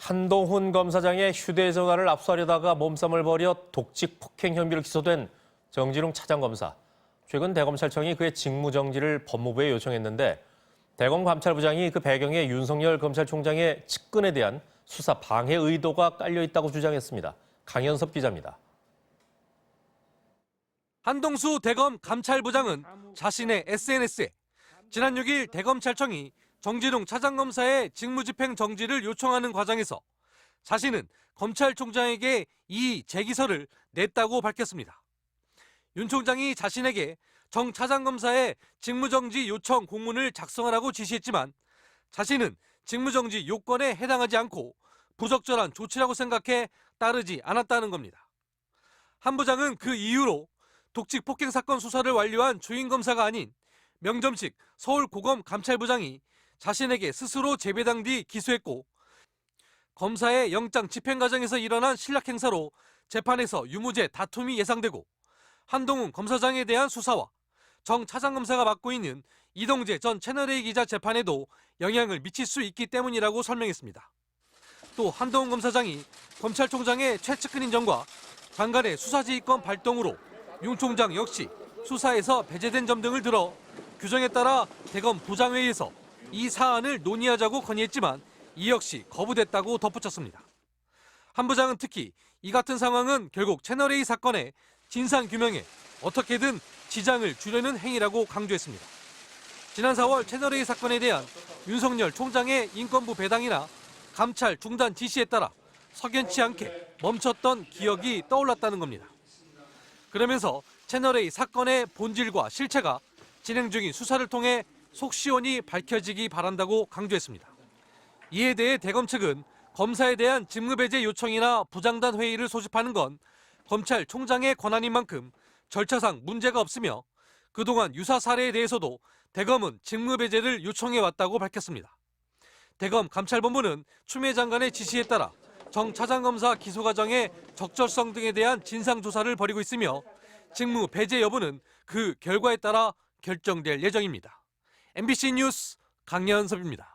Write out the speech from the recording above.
한동훈 검사장의 휴대전화를 압수하려다가 몸싸움을 벌여 독직 폭행 혐의로 기소된 정진웅 차장검사. 최근 대검찰청이 그의 직무정지를 법무부에 요청했는데 대검감찰부장이 그 배경에 윤석열 검찰총장의 측근에 대한 수사 방해 의도가 깔려 있다고 주장했습니다. 강현섭 기자입니다. 한동수 대검감찰부장은 자신의 SNS에 지난 6일 대검찰청이 정진웅 차장검사의 직무집행 정지를 요청하는 과정에서 자신은 검찰총장에게 이의 제기서를 냈다고 밝혔습니다. 윤 총장이 자신에게 정 차장검사의 직무정지 요청 공문을 작성하라고 지시했지만 자신은 직무정지 요건에 해당하지 않고 부적절한 조치라고 생각해 따르지 않았다는 겁니다. 한 부장은 그 이유로 독직 폭행 사건 수사를 완료한 주인 검사가 아닌 명점식 서울고검 감찰부장이 자신에게 스스로 재배당 뒤 기소했고 검사의 영장 집행 과정에서 일어난 실력 행사로 재판에서 유무죄 다툼이 예상되고 한동훈 검사장에 대한 수사와 정 차장검사가 맡고 있는 이동재 전 채널A 기자 재판에도 영향을 미칠 수 있기 때문이라고 설명했습니다. 또 한동훈 검사장이 검찰총장의 최측근인 점과 장관의 수사지휘권 발동으로 윤 총장 역시 수사에서 배제된 점 등을 들어 규정에 따라 대검 부장회의에서 이 사안을 논의하자고 건의했지만 이 역시 거부됐다고 덧붙였습니다. 한 부장은 특히 이 같은 상황은 결국 채널A 사건의 진상규명에 어떻게든 지장을 주려는 행위라고 강조했습니다. 지난 4월 채널A 사건에 대한 윤석열 총장의 인권부 배당이나 감찰 중단 지시에 따라 석연치 않게 멈췄던 기억이 떠올랐다는 겁니다. 그러면서 채널A 사건의 본질과 실체가 진행 중인 수사를 통해 속 시원히 밝혀지기 바란다고 강조했습니다. 이에 대해 대검 측은 검사에 대한 직무배제 요청이나 부장단 회의를 소집하는 건 검찰총장의 권한인 만큼 절차상 문제가 없으며 그동안 유사 사례에 대해서도 대검은 직무배제를 요청해왔다고 밝혔습니다. 대검 감찰본부는 추미애 장관의 지시에 따라 정 차장검사 기소 과정의 적절성 등에 대한 진상조사를 벌이고 있으며 직무 배제 여부는 그 결과에 따라 결정될 예정입니다. MBC 뉴스 강현섭입니다.